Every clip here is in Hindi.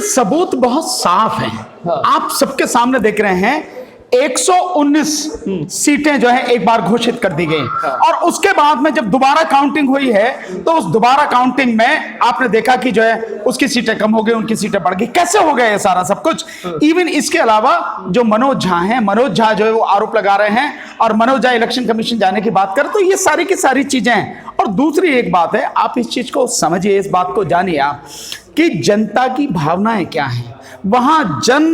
सबूत बहुत साफ हैं। हाँ। आप सबके सामने देख रहे हैं 119 सीटें जो है एक बार घोषित कर दी गई। हाँ। और उसके बाद में जब दोबारा काउंटिंग हुई है तो उस दोबारा काउंटिंग में आपने देखा कि जो है उसकी सीटें कम हो गई, उनकी सीटें बढ़ गई। कैसे हो गया ये सारा सब कुछ? इवन इसके अलावा जो मनोज झा हैं, मनोज झा जो है वो आरोप लगा रहे हैं और मनोज झा इलेक्शन कमीशन जाने की बात करें, तो ये सारी की सारी चीजें हैं। और दूसरी एक बात है, आप इस चीज को समझिए, इस बात को जानिए आप कि जनता की भावनाएं क्या हैं। वहां जन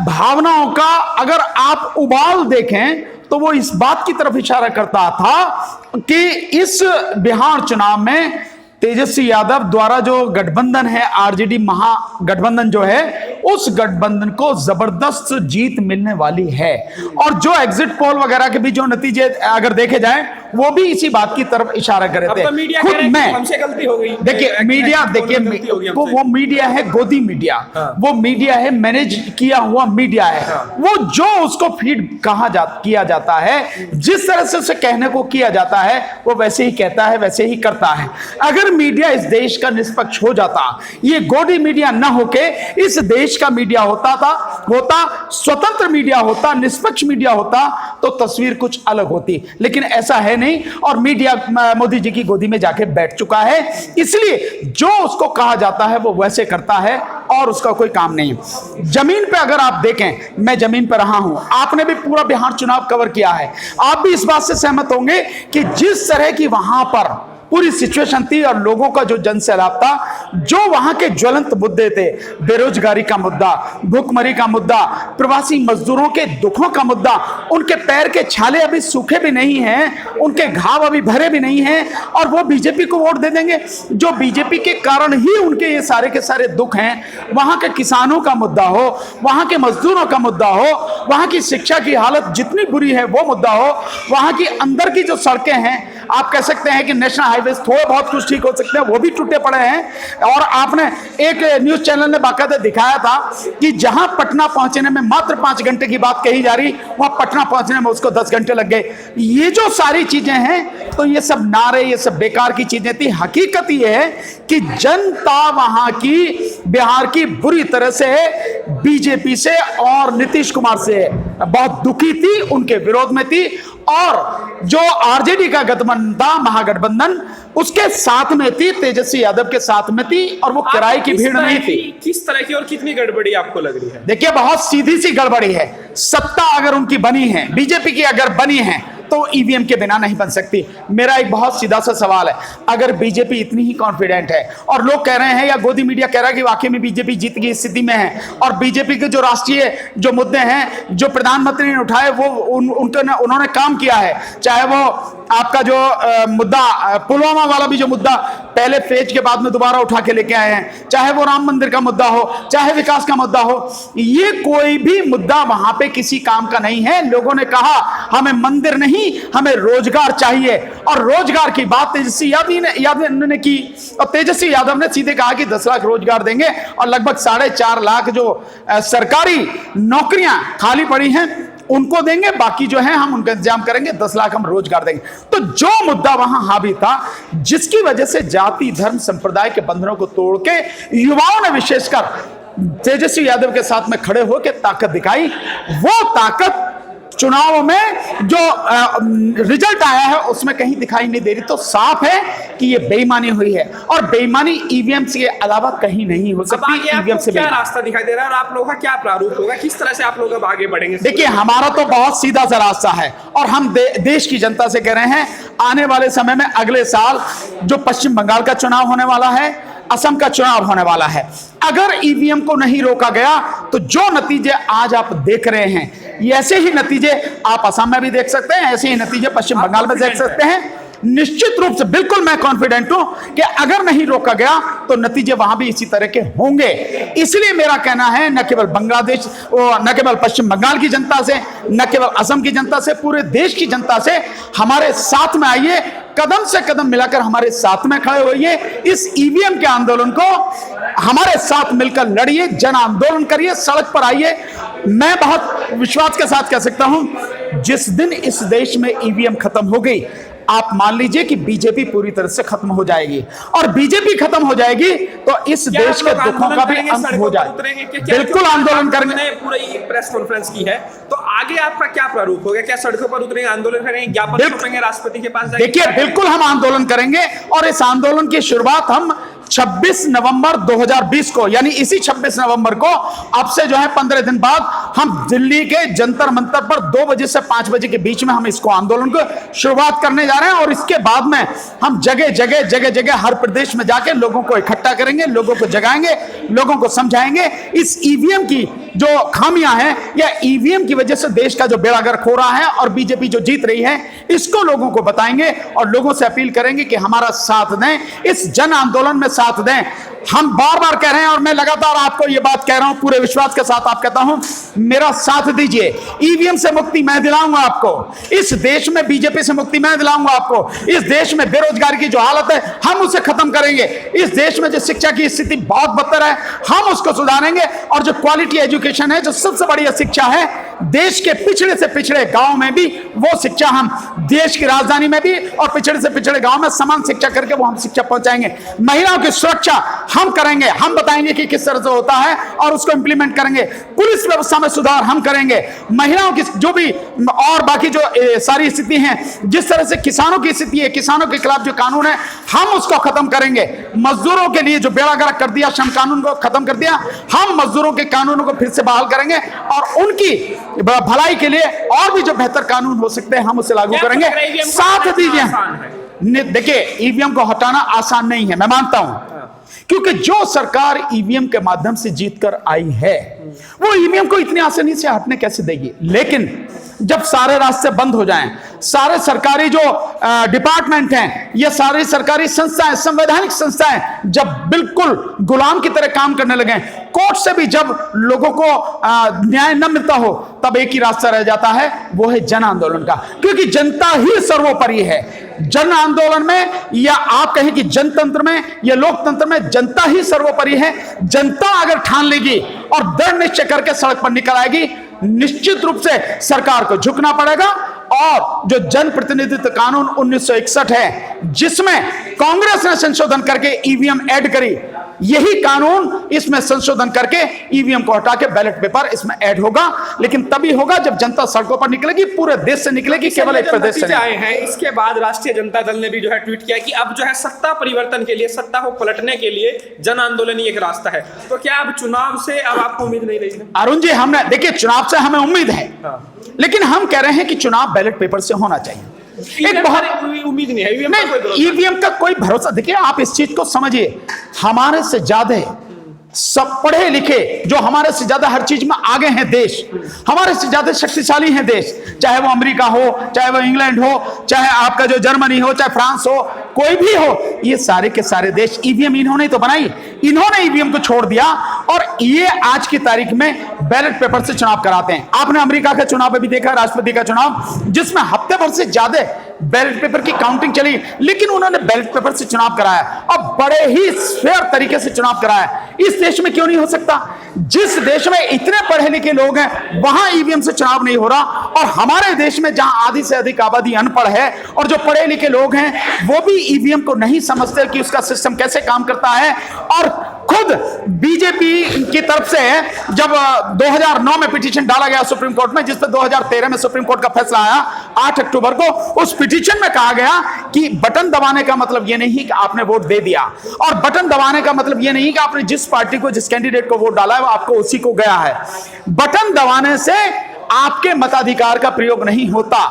भावनाओं का अगर आप उबाल देखें तो वो इस बात की तरफ इशारा करता था कि इस बिहार चुनाव में तेजस्वी यादव द्वारा जो गठबंधन है, आरजेडी महागठबंधन जो है, उस गठबंधन को जबरदस्त जीत मिलने वाली है। और जो एग्जिट पोल वगैरह के भी जो नतीजे अगर देखे जाएं वो भी इसी बात की तरफ इशारा कर रहे थे। तो मीडिया कह रहा है कि हमसे गलती हो गई। देखिए मीडिया, देखिए वो मीडिया है गोदी मीडिया। हाँ। वो मीडिया है मैनेज किया हुआ मीडिया है। हाँ। वो जो उसको फीड किया जाता है, जिस तरह से उसे कहने को किया जाता है, वो वैसे ही कहता है, वैसे ही करता है। अगर मीडिया इस देश का निष्पक्ष हो जाता, ये गोदी मीडिया न होके इस देश का मीडिया होता स्वतंत्र मीडिया होता, निष्पक्ष मीडिया होता, तो तस्वीर कुछ अलग होती। लेकिन ऐसा है नहीं, और मीडिया मोदी जी की गोदी में जाके बैठ चुका है। इसलिए जो उसको कहा जाता है वो वैसे करता है और उसका कोई काम नहीं। जमीन पे अगर आप देखें, मैं जमीन पर रहा हूं, आपने भी पूरा बिहार चुनाव कवर किया है, आप भी इस बात से सहमत होंगे कि जिस तरह की वहां पर पूरी सिचुएशन थी और लोगों का जो जनसैलाब था, जो वहां के ज्वलंत मुद्दे थे, बेरोजगारी का मुद्दा, भूखमरी का मुद्दा, प्रवासी मजदूरों के दुखों का मुद्दा, उनके पैर के छाले अभी सूखे भी नहीं हैं, उनके घाव अभी भरे भी नहीं हैं, और वो बीजेपी को वोट दे देंगे, जो बीजेपी के कारण ही उनके ये सारे के सारे दुख हैं। वहां के किसानों का मुद्दा हो, वहां के मजदूरों का मुद्दा हो, वहां की शिक्षा की हालत जितनी बुरी है वो मुद्दा हो, वहां की अंदर की जो सड़कें हैं, आप कह सकते हैं कि नेशनल हाईवे थोड़े बहुत कुछ ठीक हो सकते हैं, वो भी टूटे पड़े हैं। और आपने एक न्यूज चैनल ने बाकायदा दिखाया था कि जहां पटना पहुंचने में मात्र 5 घंटे की बात कही जा रही, वहां पटना पहुंचने में उसको 10 घंटे लग गए। ये जो सारी चीजें हैं, तो ये सब नारे, ये सब बेकार की चीजें थी। हकीकत ये है कि जनता वहां की, बिहार की बुरी तरह से बीजेपी से और नीतीश कुमार से बहुत दुखी थी, उनके विरोध में थी। और जो आरजेडी का गठबंधन था, महागठबंधन, उसके साथ में थी, तेजस्वी यादव के साथ में थी, और वो किराए की भीड़ नहीं थी। किस तरह की और कितनी गड़बड़ी आपको लग रही है? देखिए बहुत सीधी सी गड़बड़ी है। सत्ता अगर उनकी बनी है, बीजेपी की अगर बनी है, तो ईवीएम के बिना नहीं बन सकती। मेरा एक बहुत सीधा सा सवाल है, अगर बीजेपी इतनी ही कॉन्फिडेंट है और लोग कह रहे हैं या गोदी मीडिया कह रहा है कि वाकई में बीजेपी जीत की स्थिति में है, और बीजेपी के जो राष्ट्रीय जो मुद्दे हैं, जो प्रधानमंत्री ने उठाए, वो उन्होंने काम किया है, चाहे वो आपका जो मुद्दा पुलवामा वाला भी जो मुद्दा पहले फेज के बाद में दोबारा उठा के लेके आए हैं, चाहे वो राम मंदिर का मुद्दा हो, चाहे विकास का मुद्दा हो, ये कोई भी मुद्दा वहां पे किसी काम का नहीं है। लोगों ने कहा हमें मंदिर नहीं, हमें रोजगार चाहिए, और रोजगार की बात तेजस्वी यादव ने की, और तेजस्वी यादव ने सीधे कहा कि 10 लाख रोजगार देंगे, और लगभग 4.5 लाख जो सरकारी नौकरियां खाली पड़ी हैं उनको देंगे, बाकी जो है हम उनका इंतजाम करेंगे, 10 लाख हम रोजगार देंगे। तो जो मुद्दा वहां हावी था, जिसकी वजह से जाति धर्म संप्रदाय के बंधनों को तोड़ के युवाओं ने विशेषकर तेजस्वी यादव के साथ में खड़े होकर ताकत दिखाई, वो ताकत चुनाव में जो रिजल्ट आया है उसमें कहीं दिखाई नहीं दे रही। तो साफ है कि ये बेईमानी हुई है, और बेईमानी ईवीएम के अलावा कहीं नहीं हो सकती। ईवीएम से क्या रास्ता दिखाई दे रहा है और आप लोगों का क्या प्रारूप होगा, किस तरह से आप लोग अब आगे बढ़ेंगे? देखिए हमारा तो बहुत सीधा सा रास्ता है, और हम देश की जनता से कह रहे हैं, आने वाले समय में अगले साल जो पश्चिम बंगाल का चुनाव होने वाला है, असम का चुनाव होने वाला है, अगर ईवीएम को नहीं रोका गया तो जो नतीजे आज आप देख रहे हैं, ऐसे ही नतीजे आप असम में भी देख सकते हैं, ऐसे ही नतीजे पश्चिम बंगाल में देख सकते हैं। निश्चित रूप से बिल्कुल मैं कॉन्फिडेंट हूं कि अगर नहीं रोका गया तो नतीजे वहां भी इसी तरह के होंगे। इसलिए मेरा कहना है, न केवल बांग्लादेश, न केवल पश्चिम बंगाल की जनता से, न केवल असम की जनता से, पूरे देश की जनता से हमारे साथ में आइए, कदम से कदम मिलाकर हमारे साथ में खड़े होइए, इस ईवीएम के आंदोलन को हमारे साथ मिलकर लड़िए, जन आंदोलन करिए, सड़क पर आइए। मैं बहुत विश्वास के साथ कह सकता हूं, जिस दिन इस देश में ईवीएम खत्म हो गई, आप मान लीजिए कि बीजेपी पूरी तरह से खत्म हो जाएगी, और बीजेपी खत्म हो जाएगी तो इस देश के दुखों का भी अंत हो जाएगा। बिल्कुल आंदोलन करेंगे। पूरी प्रेस कॉन्फ्रेंस की है, तो आगे आपका क्या प्रारूप होगा? क्या सड़कों पर उतरेंगे, आंदोलन करेंगे, ज्ञापन सौंपेंगे राष्ट्रपति के पास? देखिए, बिल्कुल हम आंदोलन करेंगे, और इस आंदोलन की शुरुआत हम 26 नवंबर 2020 को, यानी इसी 26 नवंबर को, अब से जो है 15 दिन बाद, हम दिल्ली के जंतर मंतर पर 2 बजे से 5 बजे के बीच में हम इसको आंदोलन को शुरुआत करने जा रहे हैं। और इसके बाद में हम जगह जगह हर प्रदेश में जाके लोगों को इकट्ठा करेंगे, लोगों को जगाएंगे, लोगों को समझाएंगे इस ईवीएम की जो खामियां हैं, या ईवीएम की वजह से देश का जो बेड़ा गर्क हो रहा है और बीजेपी जो जीत रही है, इसको लोगों को बताएंगे और लोगों से अपील करेंगे कि हमारा साथ दें, इस जन आंदोलन में साथ दें। हम बार बार कह रहे हैं, और मैं लगातार आपको यह बात कह रहा हूं, पूरे विश्वास के साथ आप कहता हूं, मेरा साथ दीजिए। ईवीएम से मुक्ति मैं दिलाऊंगा आपको, इस देश में बीजेपी से मुक्ति मैं दिलाऊंगा आपको, इस देश में बेरोजगारी की जो हालत है हम उसे खत्म करेंगे, इस देश में जो शिक्षा की स्थिति बहुत बदतर है हम उसको सुधारेंगे, और जो क्वालिटी एजुकेशन है, जो सबसे बढ़िया शिक्षा है, देश के पिछड़े से पिछड़े गांव में भी वो शिक्षा हम, देश की राजधानी में भी और पिछड़े से पिछड़े गांव में समान शिक्षा करके वो हम शिक्षा पहुंचाएंगे। महिलाओं की सुरक्षा हम करेंगे, हम बताएंगे कि किस तरह से होता है और उसको इंप्लीमेंट करेंगे। पुलिस व्यवस्था में सुधार हम करेंगे। महिलाओं की जो भी और बाकी जो सारी स्थिति है, जिस तरह से किसानों की स्थिति है, किसानों के खिलाफ जो कानून है हम उसको खत्म करेंगे। मजदूरों के लिए जो बेड़ा गर्क कर दिया, श्रम कानून को खत्म कर दिया, हम मजदूरों के कानूनों को फिर से बहाल करेंगे और उनकी भलाई के लिए और भी जो बेहतर कानून हो सकते हैं हम उसे लागू करेंगे। साथ दीजिए। देखिए, ईवीएम को हटाना आसान नहीं है, मैं मानता हूं, क्योंकि जो सरकार ईवीएम के माध्यम से जीतकर आई है वो ईवीएम को इतनी आसानी से हटने कैसे देगी। लेकिन जब सारे रास्ते बंद हो जाएं, सारे सरकारी जो डिपार्टमेंट हैं, ये सारी सरकारी संस्थाएं, संवैधानिक संस्थाएं जब बिल्कुल गुलाम की तरह काम करने लगे, कोर्ट से भी जब लोगों को न्याय न मिलता हो, तब एक ही रास्ता रह जाता है, वो है जन आंदोलन का। क्योंकि जनता ही सर्वोपरि है। जन आंदोलन में, या आप कहें कि जनतंत्र में या लोकतंत्र में, जनता ही सर्वोपरि है। जनता अगर ठान लेगी और दृढ़ निश्चय करके सड़क पर निकल आएगी, निश्चित रूप से सरकार को झुकना पड़ेगा। और जो जन प्रतिनिधित्व कानून 1961 है, जिसमें कांग्रेस ने संशोधन करके ईवीएम ऐड करी, यही कानून इसमें संशोधन करके ईवीएम को हटा के बैलेट पेपर इसमें ऐड होगा। लेकिन तभी होगा जब जनता सड़कों पर निकलेगी, पूरे देश से निकलेगी, केवल एक प्रदेश से आए हैं। इसके बाद राष्ट्रीय जनता दल ने भी जो है ट्वीट किया कि अब जो है सत्ता परिवर्तन के लिए, सत्ता को पलटने के लिए जन आंदोलन ही एक रास्ता है। तो क्या अब चुनाव से अब आपको उम्मीद नहीं रही? अरुण जी, हमने देखिए, चुनाव से हमें उम्मीद है, लेकिन हम कह रहे हैं कि चुनाव बैलेट पेपर से होना चाहिए। एक बहुत उम्मीद नहीं है ईवीएम का कोई भरोसा। देखिए, आप इस चीज को समझिए, हमारे से ज्यादा सब पढ़े लिखे, जो हमारे से ज्यादा हर चीज में आगे हैं देश, हमारे से ज्यादा शक्तिशाली हैं देश, चाहे वो अमेरिका हो, चाहे वो इंग्लैंड हो, चाहे आपका जो जर्मनी हो, चाहे फ्रांस हो, कोई भी हो, ये सारे के सारे देश, ईवीएम इन्होंने तो बनाई, इन्होंने ईवीएम को छोड़ दिया और ये आज की तारीख में बैलेट पेपर से चुनाव कराते हैं। आपने अमेरिका का चुनाव अभी देखा, राष्ट्रपति का चुनाव, जिसमें हफ्ते भर से ज्यादा बैलेट पेपर की काउंटिंग चली, लेकिन उन्होंने बैलेट पेपर से चुनाव कराया और बड़े ही फेयर तरीके से चुनाव कराया। इस देश में क्यों नहीं हो सकता? जिस देश में इतने पढ़े लिखे लोग हैं, वहां ईवीएम से चुनाव नहीं हो रहा, और हमारे देश में जहां आधी से अधिक आबादी अनपढ़ है और जो पढ़े लिखे लोग हैं वो भी ईवीएम को नहीं समझते कि उसका सिस्टम कैसे काम करता है। और खुद बीजेपी की तरफ से जब 2009 में पिटीशन डाला गया सुप्रीम कोर्ट में, जिस पर 2013 में सुप्रीम कोर्ट का फैसला आया 8 अक्टूबर को, उस पिटीशन में कहा गया कि बटन दबाने का मतलब यह नहीं कि आपने वोट दे दिया, और बटन दबाने का मतलब यह नहीं कि आपने जिस पार्टी को, जिस कैंडिडेट को वोट डाला है वो आपको उसी को गया है। बटन दबाने से आपके मताधिकार का प्रयोग नहीं होता।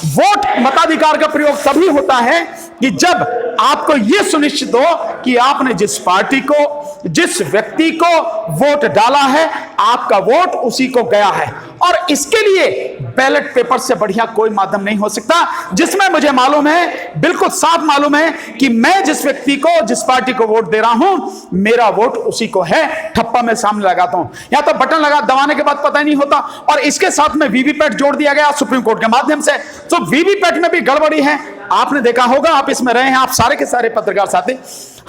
वोट मताधिकार का प्रयोग तभी होता है कि जब आपको यह सुनिश्चित हो कि आपने जिस पार्टी को, जिस व्यक्ति को वोट डाला है, आपका वोट उसी को गया है। और इसके लिए बैलेट पेपर से बढ़िया कोई माध्यम नहीं हो सकता, जिसमें मुझे मालूम है, बिल्कुल साफ मालूम है कि मैं जिस व्यक्ति को, जिस पार्टी को वोट दे रहा हूं, मेरा वोट उसी को है। ठप्पा में सामने लगाता हूं, या तो बटन लगा दबाने के बाद पता ही नहीं होता। और इसके साथ में वीवीपैट जोड़ दिया गया सुप्रीम कोर्ट के माध्यम से, तो वीवीपैट में भी गड़बड़ी है। आपने देखा होगा, आप इसमें रहे हैं, आप सारे के सारे पत्रकार साथी,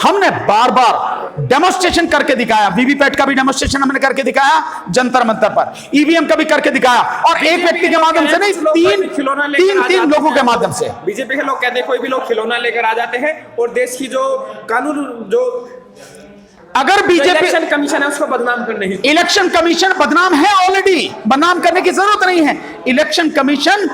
हमने बार बार डेमोन्स्ट्रेशन करके दिखाया, वीवीपैट का भी डेमोन्स्ट्रेशन हमने करके दिखाया जंतर मंतर पर, ईवीएम का भी करके दिखाया, और एक व्यक्ति के माध्यम से नहीं, तीन लोगों के माध्यम से। बीजेपी के लोग कहते हैं कोई भी लोग खिलौना लेकर आ जाते हैं और देश की जो कानून जो अगर बीजेपी इलेक्शन कमीशन है उसको बदनाम करने ही, इलेक्शन कमीशन बदनाम है ऑलरेडी, बदनाम करने की जरूरत नहीं है। इलेक्शन कमीशन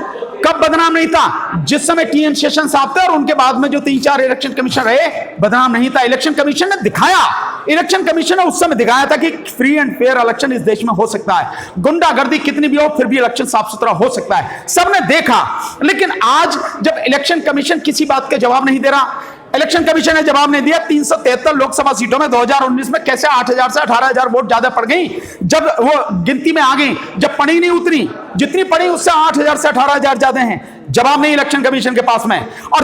कब बदनाम नहीं था? जिस समय टीएन शेषन साहब थे और उनके बाद में जो 3-4 इलेक्शन कमीशन रहे, बदनाम नहीं था। इलेक्शन कमीशन ने दिखाया, इलेक्शन कमीशन ने उस समय दिखाया था कि फ्री एंड फेयर इलेक्शन इस देश में हो सकता है, गुंडागर्दी कितनी भी हो फिर भी इलेक्शन साफ सुथरा हो सकता है, सबने देखा। लेकिन आज जब इलेक्शन कमीशन किसी बात का जवाब नहीं दे रहा, इलेक्शन कमीशन ने जवाब नहीं दिया, 373 लोकसभा सीटों में 2019 में कैसे 8,000 से 18,000 वोट ज्यादा पड़ गई, जब वो गिनती में आ गई, जब पड़ी नहीं उतनी, जितनी पड़ी उससे 8,000 से 18,000 ज्यादा हैं। जवाब नहीं इलेक्शन कमीशन के पास में, और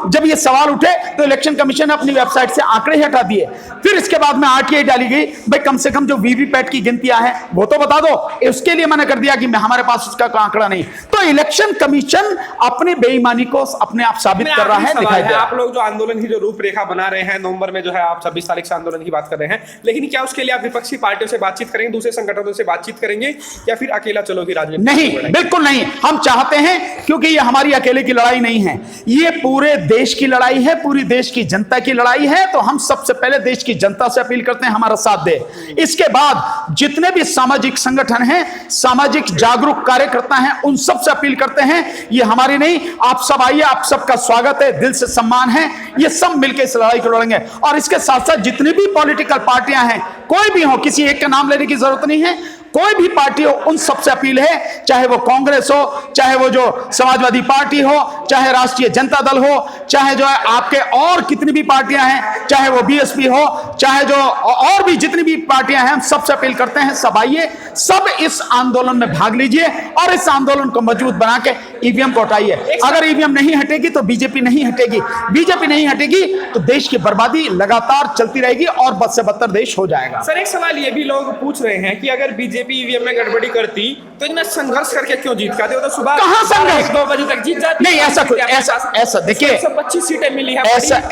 जब ये सवाल उठे तो इलेक्शन कमीशन ने अपनी वेबसाइट से आंकड़े हटा दिए। फिर इसके बाद में आरटीआई डाली गई, भाई कम से कम जो वीवीपैट की गिनतियां हैं वो तो बता दो, उसके लिए मैंने कर दिया कि हमारे पास उसका कोई आंकड़ा नहीं। तो इलेक्शन कमीशन अपनी बेईमानी को अपने आप साबित कर रहा है, दिखाई दे। आप लोग जो आंदोलन की जो रूपरेखा बना रहे हैं, नवंबर में जो है आप 26 तारीख से आंदोलन की बात कर रहे हैं, लेकिन क्या उसके लिए आप विपक्षी पार्टियों से बातचीत करेंगे, दूसरे संगठनों से बातचीत करेंगे, या फिर अकेला चलोगी राजनीति? नहीं, बिल्कुल नहीं। हम चाहते हैं, क्योंकि ये हमारी अकेले की लड़ाई नहीं है, ये पूरे देश की लड़ाई है, पूरी देश की जनता की लड़ाई है। तो हम सबसे पहले देश की जनता से अपील करते हैं हमारा साथ दे। इसके बाद जितने भी सामाजिक संगठन हैं, सामाजिक जागरूक कार्यकर्ता हैं, उन सब से अपील करते हैं, ये हमारी नहीं, आप सब आइए, आप सबका स्वागत है, दिल से सम्मान है, ये सब मिलकर इस लड़ाई को लड़ेंगे। और इसके साथ साथ जितनी भी पॉलिटिकल पार्टियां हैं, कोई भी हो, किसी एक का नाम लेने की जरूरत नहीं है, कोई भी पार्टी हो, उन सबसे अपील है, चाहे वो कांग्रेस हो, चाहे वो जो समाजवादी पार्टी हो, चाहे राष्ट्रीय जनता दल हो, चाहे जो है आपके और कितनी भी पार्टियां हैं, चाहे वो बीएसपी हो, चाहे जो और भी जितनी भी पार्टियां हैं, हम सबसे अपील करते हैं, सब आइए, सब इस आंदोलन में भाग लीजिए और इस आंदोलन को मजबूत बना के ईवीएम को हटाइए। अगर ईवीएम नहीं हटेगी तो बीजेपी नहीं हटेगी, बीजेपी नहीं हटेगी तो देश की बर्बादी लगातार चलती रहेगी और बद से बदतर देश हो जाएगा। सर, एक सवाल ये भी लोग पूछ रहे हैं कि अगर बीजेपी ईवीएम में गड़बड़ी करती तो इतना संघर्ष करके क्यों जीत पाते? वो तो सुबह कहां संघर्ष, 2 बजे तक जीत जाती। नहीं, ऐसा देखिए, 125 सीटें मिली है,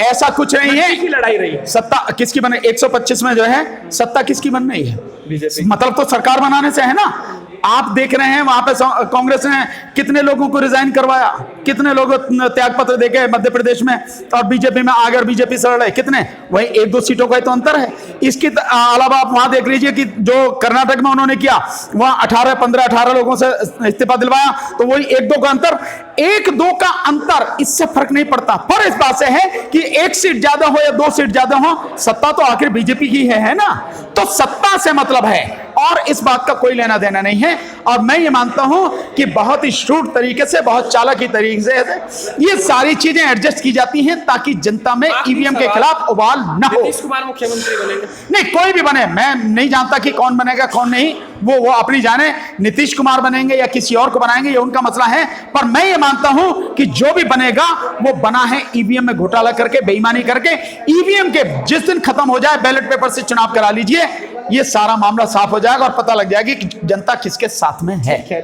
ऐसा कुछ नहीं है की लड़ाई रही। सत्ता किसकी बने? 125 में जो है सत्ता किसकी बन रही है? बीजेपी। मतलब तो सरकार बनाने से है ना। आप देख रहे हैं वहां पे कांग्रेस ने कितने लोगों को रिजाइन करवाया, कितने लोग त्याग पत्र देके मध्य प्रदेश में, और बीजेपी में आ गए और बीजेपी से लड़े, कितने? वही 1-2 सीटों का ही तो अंतर है। इसके अलावा आप वहां देख लीजिए कि जो कर्नाटक में उन्होंने किया, वहां 18 लोगों से इस्तीफा दिलवाया, तो वही 1-2 का अंतर, 1-2 का अंतर, इससे फर्क नहीं पड़ता। पर इस बात से है कि 1 सीट ज्यादा हो या 2 सीट ज्यादा हो, सत्ता तो आखिर बीजेपी की है ना। तो सत्ता से मतलब है और इस बात का कोई लेना देना नहीं है। और मैं ये मानता हूं कि बहुत ही श्रूड तरीके से, बहुत चालाकी तरीके से ये सारी चीजें एडजस्ट की जाती हैं ताकि जनता में ईवीएम के खिलाफ उबाल न हो। नीतीश कुमार मुख्यमंत्री बनेंगे? नहीं, कोई भी बने, मैं नहीं जानता कि कौन बनेगा कौन नहीं, वो अपनी जाने। नीतीश कुमार बनेंगे या किसी और को बनाएंगे ये उनका मसला है, पर मैं ये मानता हूं कि जो भी बनेगा वो बना है ईवीएम में घोटाला करके, बेईमानी करके। ईवीएम के जिस दिन खत्म हो जाए, बैलेट पेपर से चुनाव करा लीजिए, ये सारा मामला साफ हो जाएगा और पता लग जाएगा कि जनता किसके साथ में है।